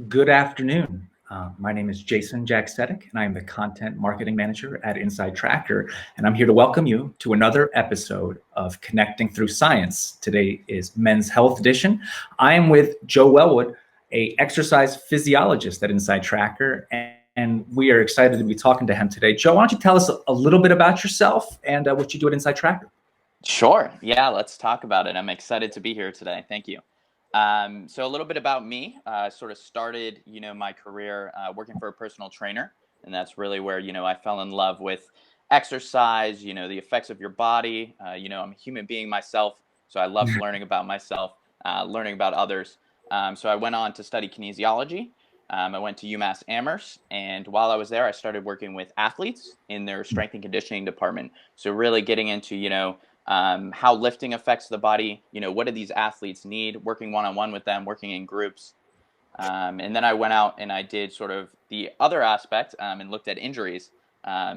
Good afternoon. My name is Jason Jacksetic, and I am the Content Marketing Manager at InsideTracker, and I'm here to welcome you to another episode of Connecting Through Science. Today is Men's Health Edition. I am with Joe Wellwood, a exercise physiologist at InsideTracker, and we are excited to be talking to him today. Joe, why don't you tell us a little bit about yourself and what you do at InsideTracker? Sure. Yeah, let's talk about it. I'm excited to be here today. Thank you. So a little bit about me. Sort of started, my career working for a personal trainer, and that's really where, I fell in love with exercise, the effects of your body. I'm a human being myself, so I loved learning about myself, learning about others. So I went on to study kinesiology. I went to UMass Amherst, and while I was there, I started working with athletes in their strength and conditioning department. So really getting into, how lifting affects the body, what do these athletes need, working one-on-one with them, working in groups. And then I went out and I did sort of the other aspect and looked at injuries.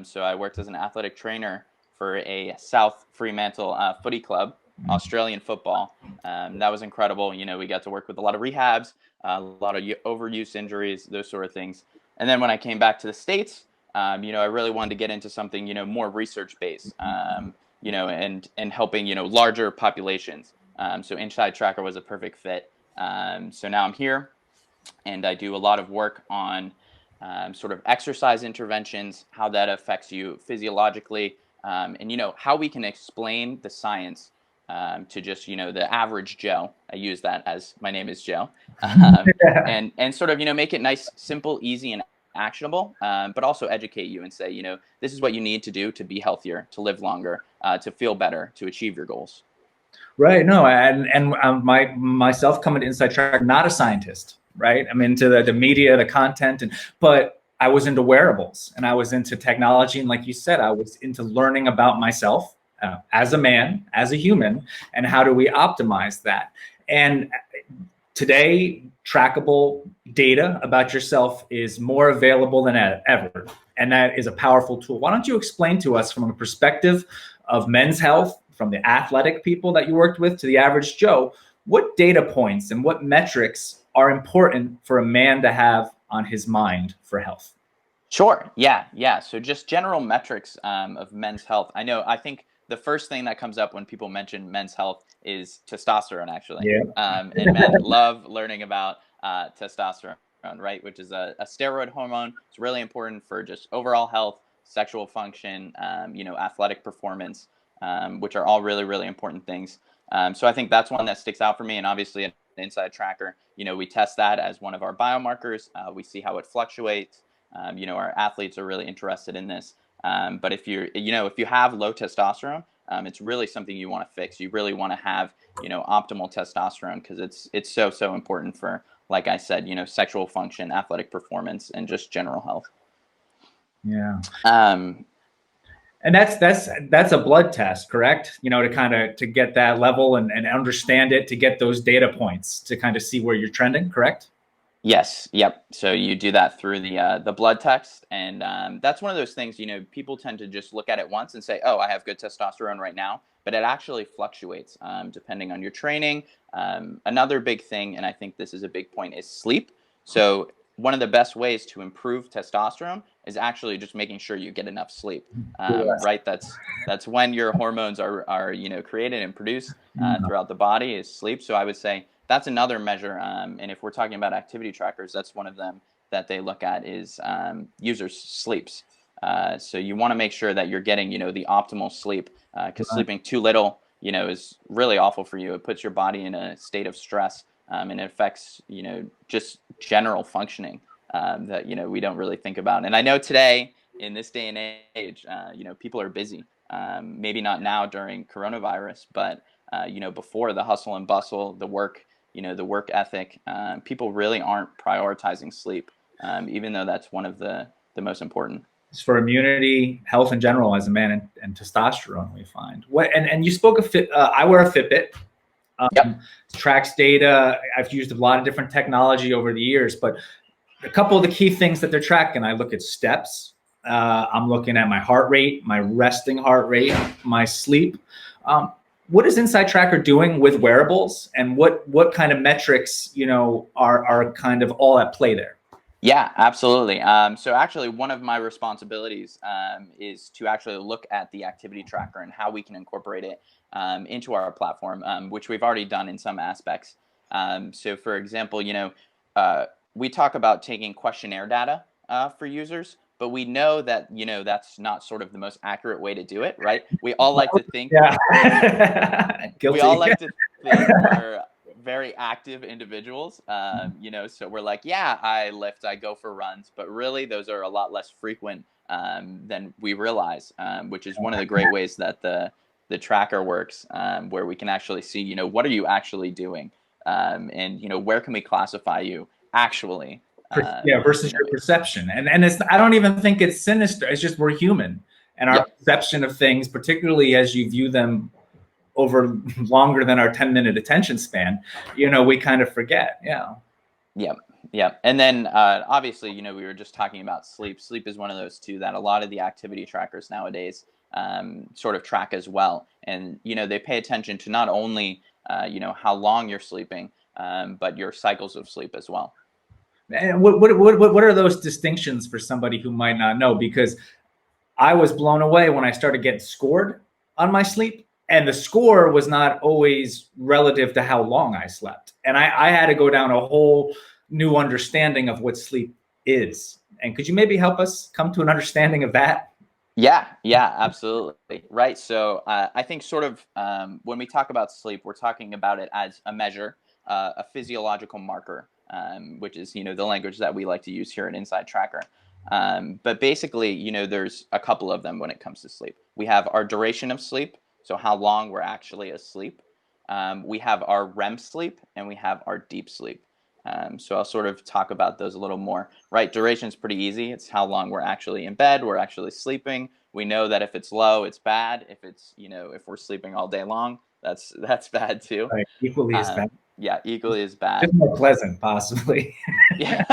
So I worked as an athletic trainer for a South Fremantle footy club, Australian football. That was incredible. We got to work with a lot of rehabs, a lot of overuse injuries, those sort of things. And then when I came back to the States, I really wanted to get into something, more research-based. And helping, larger populations. So InsideTracker was a perfect fit. So now I'm here and I do a lot of work on sort of exercise interventions, how that affects you physiologically, and, how we can explain the science to just, the average Joe. I use that as my name is Joe. And sort of, make it nice, simple, easy, and actionable, but also educate you and say, this is what you need to do to be healthier, to live longer, to feel better, to achieve your goals. Right. No, and myself coming to InsideTracker, not a scientist, right? I'm into the media, the content, but I was into wearables and I was into technology. And like you said, I was into learning about myself as a man, as a human, and how do we optimize that? And today, trackable data about yourself is more available than ever. And that is a powerful tool. Why don't you explain to us from a perspective of men's health, from the athletic people that you worked with to the average Joe, what data points and what metrics are important for a man to have on his mind for health? Sure. Yeah. So just general metrics of men's health. I think the first thing that comes up when people mention men's health is testosterone, actually. Yeah. And men love learning about testosterone, right? Which is a steroid hormone. It's really important for just overall health, sexual function, athletic performance, which are all really, really important things. So I think that's one that sticks out for me. And obviously an InsideTracker, we test that as one of our biomarkers. We see how it fluctuates. Our athletes are really interested in this. But if you have low testosterone, it's really something you want to fix. You really want to have, optimal testosterone because it's so important for, like I said, sexual function, athletic performance, and just general health. Yeah. And that's a blood test, correct? To get that level and understand it, to get those data points, to kind of see where you're trending, correct? Yes. Yep. So you do that through the blood test, and that's one of those things. People tend to just look at it once and say, "Oh, I have good testosterone right now," but it actually fluctuates depending on your training. Another big thing, and I think this is a big point, is sleep. So one of the best ways to improve testosterone is actually just making sure you get enough sleep. Right. That's when your hormones are created and produced throughout the body is sleep. So I would say that's another measure. And if we're talking about activity trackers, that's one of them that they look at is users' sleeps. So you want to make sure that you're getting, the optimal sleep because sleeping too little, is really awful for you. It puts your body in a state of stress and it affects, just general functioning that, we don't really think about. And I know today in this day and age, people are busy. Maybe not now during coronavirus, but, before the hustle and bustle, the work, the work ethic, people really aren't prioritizing sleep, even though that's one of the most important. It's for immunity, health in general as a man, and testosterone we find. And you spoke of I wear a Fitbit. Yep. Tracks data. I've used a lot of different technology over the years, but a couple of the key things that they're tracking, I look at steps. I'm looking at my heart rate, my resting heart rate, my sleep. what is InsideTracker doing with wearables, and what kind of metrics, are kind of all at play there? Yeah, absolutely. So actually, one of my responsibilities is to actually look at the activity tracker and how we can incorporate it into our platform, which we've already done in some aspects. So for example, we talk about taking questionnaire data for users, but we know that, that's not sort of the most accurate way to do it, right? We all like to think, Yeah. we Guilty. all like to think we're very active individuals, so we're like, yeah, I lift, I go for runs, but really those are a lot less frequent than we realize, which is one of the great ways that the tracker works, where we can actually see, what are you actually doing, and where can we classify you actually, Versus your perception. And it's, I don't even think it's sinister. It's just we're human, and our perception of things, particularly as you view them over longer than our 10-minute attention span, we kind of forget. Yeah. Yeah. And then obviously, we were just talking about sleep. Sleep is one of those two that a lot of the activity trackers nowadays sort of track as well. And, they pay attention to not only, how long you're sleeping, but your cycles of sleep as well. And what are those distinctions for somebody who might not know? Because I was blown away when I started getting scored on my sleep, and the score was not always relative to how long I slept. And I had to go down a whole new understanding of what sleep is. And could you maybe help us come to an understanding of that? Yeah, absolutely. Right. So I think sort of when we talk about sleep, we're talking about it as a measure, a physiological marker, which is, the language that we like to use here at InsideTracker. But basically, there's a couple of them when it comes to sleep. We have our duration of sleep, so how long we're actually asleep. We have our REM sleep, and we have our deep sleep. So I'll sort of talk about those a little more. Right, duration is pretty easy. It's how long we're actually in bed, we're actually sleeping. We know that if it's low, it's bad. If it's, if we're sleeping all day long, that's bad too. Right. Equally as bad. Yeah, equally as bad. Just more pleasant, possibly. Yeah,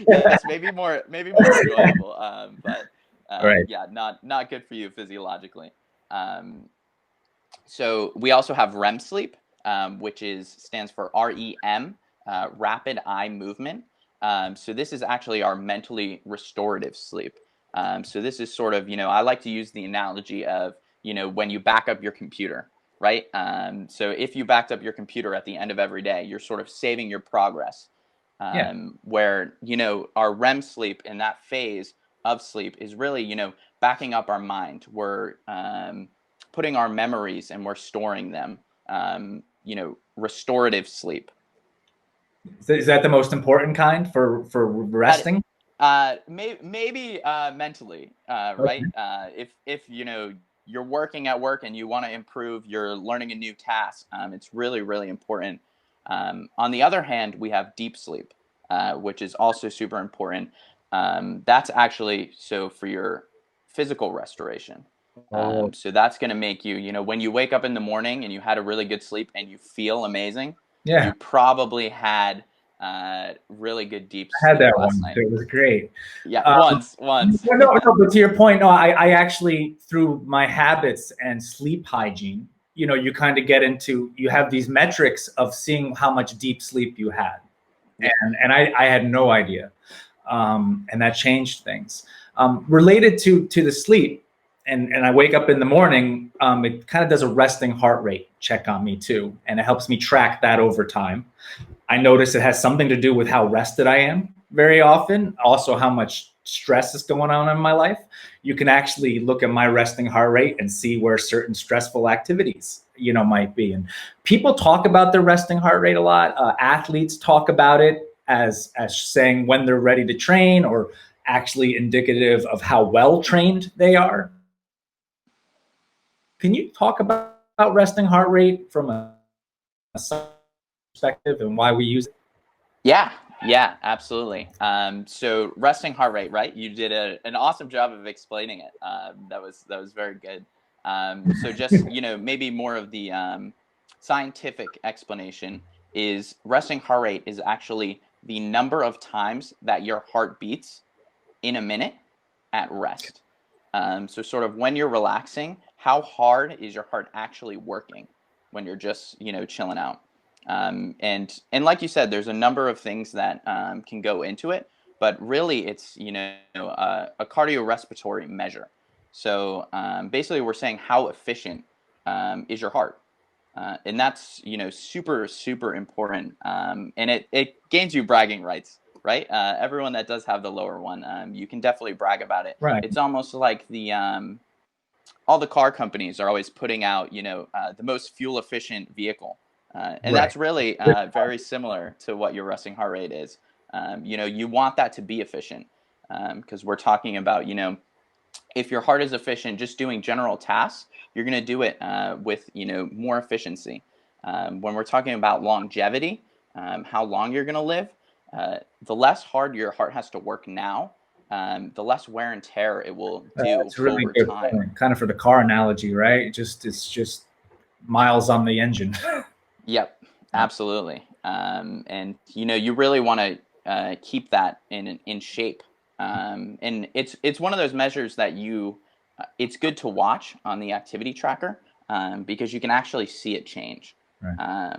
yes, maybe more enjoyable. But Right. yeah, not good for you physiologically. So we also have REM sleep, which stands for REM, rapid eye movement. So this is actually our mentally restorative sleep. So this is sort of, I like to use the analogy of, when you back up your computer, right? So if you backed up your computer at the end of every day, you're sort of saving your progress. Where, our REM sleep in that phase of sleep is really, backing up our mind. We're putting our memories and we're storing them, restorative sleep. Is that the most important kind for resting? Maybe mentally, right? If you're working at work and you want to improve, you're learning a new task, it's really, really important. On the other hand, we have deep sleep, which is also super important. That's actually so for your physical restoration. Oh, So that's going to make you, when you wake up in the morning and you had a really good sleep and you feel amazing, yeah. you probably had really good deep I had sleep that last one. night. It was great. Yeah, Um, once. no, but to your point, no, I actually, through my habits and sleep hygiene, you kind of get into, you have these metrics of seeing how much deep sleep you had. Yeah. And I had no idea. And that changed things. Related to the sleep, and I wake up in the morning, it kind of does a resting heart rate check on me too. And it helps me track that over time. I notice it has something to do with how rested I am very often, also how much stress is going on in my life. You can actually look at my resting heart rate and see where certain stressful activities, might be. And people talk about their resting heart rate a lot. Athletes talk about it as saying when they're ready to train, or actually indicative of how well trained they are. Can you talk about resting heart rate from a perspective and why we use it? Yeah, absolutely. So resting heart rate, right? You did an awesome job of explaining it. That was very good. So just, maybe more of the scientific explanation is resting heart rate is actually the number of times that your heart beats in a minute at rest. So sort of when you're relaxing, how hard is your heart actually working? when you're just, chilling out. And like you said, there's a number of things that can go into it, but really it's, a cardiorespiratory measure. So basically we're saying how efficient is your heart. And that's, super, super important. And it gains you bragging rights, right? Everyone that does have the lower one, you can definitely brag about it. Right. It's almost like all the car companies are always putting out, the most fuel efficient vehicle. And Right. that's really very similar to what your resting heart rate is. You want that to be efficient because we're talking about, if your heart is efficient, just doing general tasks, you're going to do it with, more efficiency. When we're talking about longevity, how long you're going to live, the less hard your heart has to work now, the less wear and tear it will do That's a really over good time. point. Kind of for the car analogy, right? It's just miles on the engine. Yep, absolutely. And you really want to keep that in shape. And it's one of those measures that it's good to watch on the activity tracker because you can actually see it change. Right.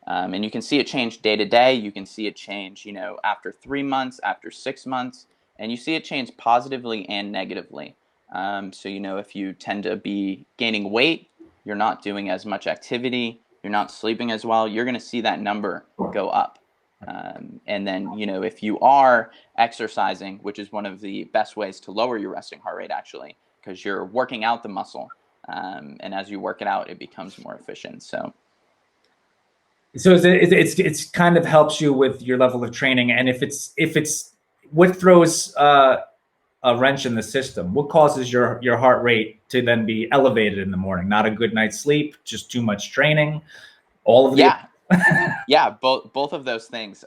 And you can see it change day to day. You can see it change, after 3 months, after 6 months, and you see it change positively and negatively. So if you tend to be gaining weight, you're not doing as much activity, you're not sleeping as well, you're going to see that number go up. And then, if you are exercising, which is one of the best ways to lower your resting heart rate, actually, because you're working out the muscle. And as you work it out, it becomes more efficient. So it's kind of helps you with your level of training. And if it's what throws a wrench in the system, what causes your heart rate to then be elevated in the morning? Not a good night's sleep, just too much training, all of the yeah. Yeah, both of those things.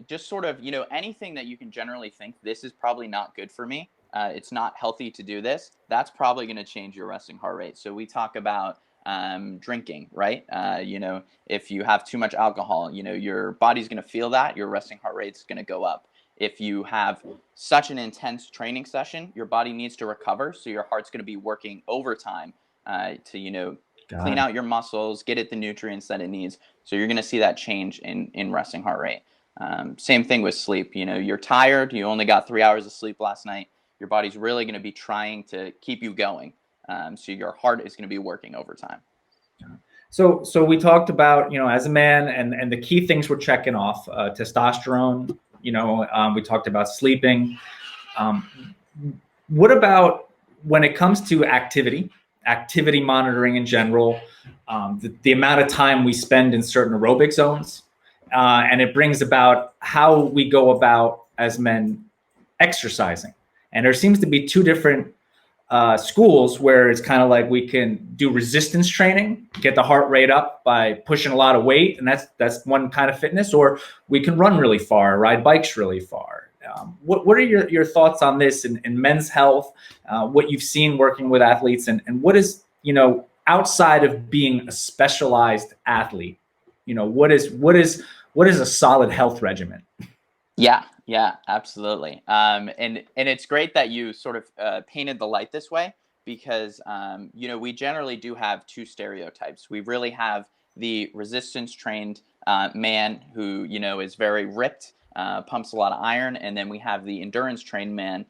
Just sort of, anything that you can generally think this is probably not good for me. It's not healthy to do this. That's probably going to change your resting heart rate. So we talk about drinking, right? If you have too much alcohol, your body's going to feel that. Your resting heart rate's going to go up. If you have such an intense training session, your body needs to recover. So your heart's going to be working overtime to, clean out your muscles, get it the nutrients that it needs. So you're going to see that change in resting heart rate. Same thing with sleep. You're tired. You only got 3 hours of sleep last night. Your body's really going to be trying to keep you going. So your heart is going to be working overtime. So we talked about, as a man and the key things we're checking off, testosterone, we talked about sleeping. What about when it comes to activity monitoring in general, the amount of time we spend in certain aerobic zones, and it brings about how we go about as men exercising. And there seems to be two different schools where it's kind of like we can do resistance training, get the heart rate up by pushing a lot of weight, and that's one kind of fitness, or we can run really far, ride bikes really far. What are your thoughts on this in men's health, what you've seen working with athletes, and what is, outside of being a specialized athlete, what is a solid health regimen? Yeah, absolutely. And it's great that you sort of painted the light this way because we generally do have two stereotypes. We really have the resistance trained man who is very ripped, pumps a lot of iron, and then we have the endurance trained man,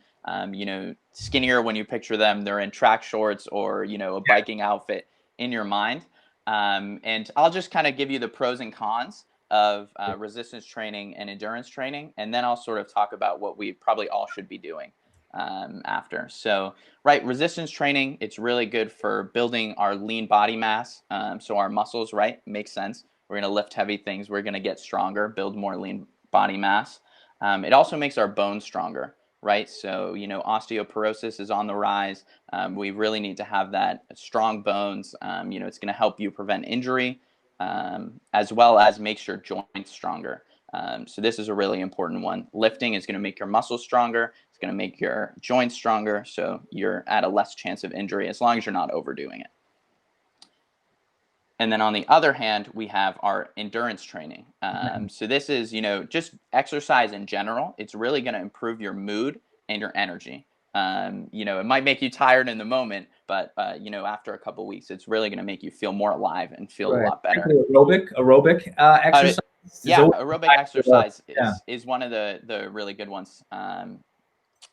skinnier when you picture them. They're in track shorts or a biking outfit in your mind. And I'll just kind of give you the pros and cons of resistance training and endurance training, and then I'll sort of talk about what we probably all should be doing after. So, right, resistance training, it's really good for building our lean body mass. So our muscles, right, makes sense. We're going to lift heavy things. We're going to get stronger, build more lean body mass. It also makes our bones stronger, right? So, osteoporosis is on the rise. We really need to have that strong bones. It's going to help you prevent injury, as well as makes your joints stronger. So this is a really important one. Lifting is going to make your muscles stronger. It's going to make your joints stronger. So you're at a less chance of injury as long as you're not overdoing it. And then on the other hand, we have our endurance training. So this is, just exercise in general. It's really going to improve your mood and your energy. You know, it might make you tired in the moment, but you know, after a couple weeks, it's really going to make you feel more alive and feel a lot better. Aerobic Uh, exercise is yeah, always aerobic exercise yeah. is one of the really good ones.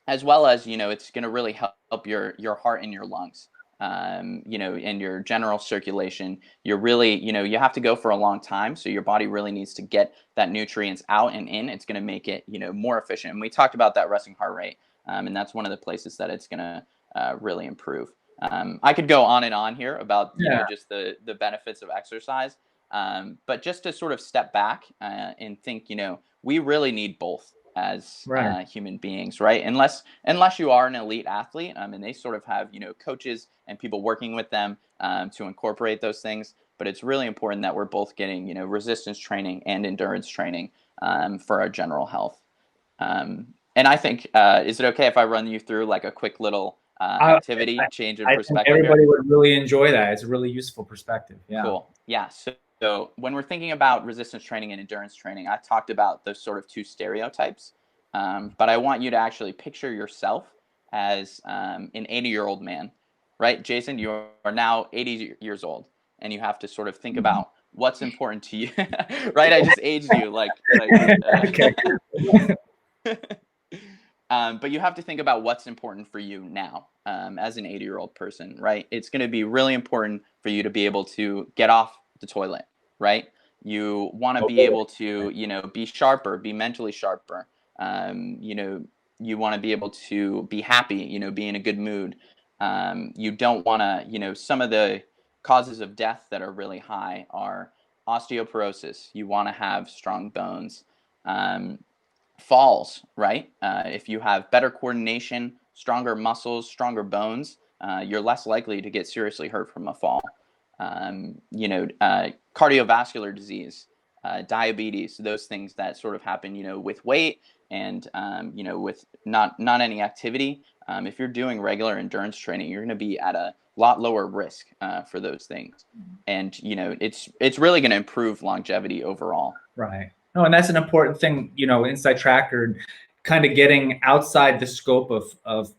As well as, you know, it's going to really help your heart and your lungs. You know, and your general circulation. You're really, you know, you have to go for a long time, so your body really needs to get that nutrients out and in. It's going to make it, you know, more efficient. And we talked about that resting heart rate, and that's one of the places that it's going to really improve. I could go on and on here about, you know, just the benefits of exercise, but just to sort of step back and think, you know, we really need both as human beings, right? Unless you are an elite athlete, and they sort of have, you know, coaches and people working with them to incorporate those things. But it's really important that we're both getting, you know, resistance training and endurance training for our general health. And I think, is it okay if I run you through like a quick little activity change in I think perspective everybody here? would really enjoy that. It's a really useful perspective. Yeah. Cool. Yeah. So when we're thinking about resistance training and endurance training, I talked about those sort of two stereotypes. But I want you to actually picture yourself as an 80-year-old man, right? Jason, you are now 80 years old, and you have to sort of think about what's important to you, right? I just aged you, Okay. But you have to think about what's important for you now as an 80-year-old person, right? It's going to be really important for you to be able to get off the toilet, right? You want to be able to, you know, be sharper, be mentally sharper. You know, you want to be able to be happy, you know, be in a good mood. You don't want to, you know, some of the causes of death that are really high are osteoporosis. You want to have strong bones. Falls, right? If you have better coordination, stronger muscles, stronger bones, you're less likely to get seriously hurt from a fall. You know, cardiovascular disease, diabetes, those things that sort of happen, you know, with weight and, you know, with not any activity. If you're doing regular endurance training, you're going to be at a lot lower risk for those things. And, you know, it's really going to improve longevity overall. Right. No, and that's an important thing, you know, InsideTracker, kind of getting outside the scope of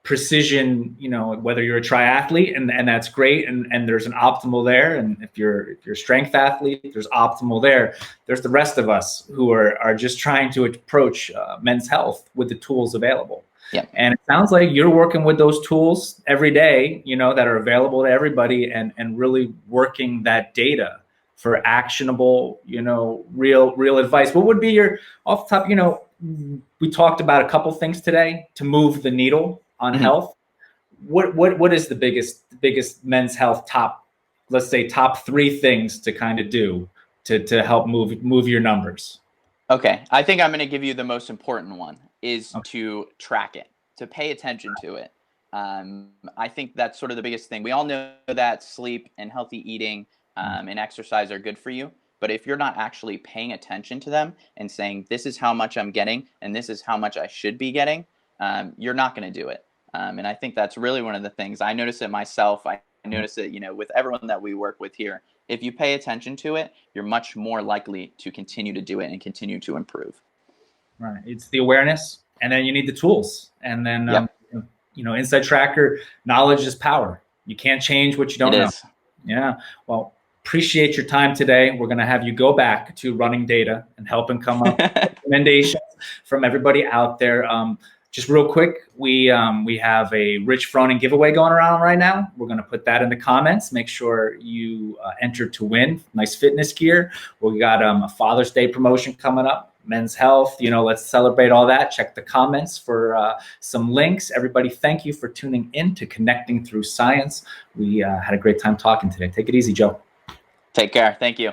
precision, you know, whether you're a triathlete and that's great. And there's an optimal there. And if you're a strength athlete, there's optimal there. There's the rest of us who are just trying to approach men's health with the tools available. Yeah. And it sounds like you're working with those tools every day, you know, that are available to everybody and really working that data for actionable, you know, real advice. What would be your off the top, you know, we talked about a couple things today to move the needle on health. What is the biggest men's health top, let's say top 3 things to kind of do to help move your numbers? Okay, I think I'm going to give you the most important one is to track it, to pay attention to it. I think that's sort of the biggest thing. We all know that sleep and healthy eating and exercise are good for you. But if you're not actually paying attention to them and saying, this is how much I'm getting and this is how much I should be getting, you're not going to do it. And I think that's really one of the things. I notice it myself. I notice it, you know, with everyone that we work with here. If you pay attention to it, you're much more likely to continue to do it and continue to improve. Right. It's the awareness, and then you need the tools. And then, you know, InsideTracker, knowledge is power. You can't change what you don't know. Yeah. Well, appreciate your time today. We're going to have you go back to running data and helping come up with recommendations from everybody out there. Just real quick, we have a Rich Froning giveaway going around right now. We're going to put that in the comments. Make sure you enter to win nice fitness gear. We got a Father's Day promotion coming up. Men's health, you know, let's celebrate all that. Check the comments for some links. Everybody, thank you for tuning in to Connecting Through Science. We had a great time talking today. Take it easy, Joe. Take care. Thank you.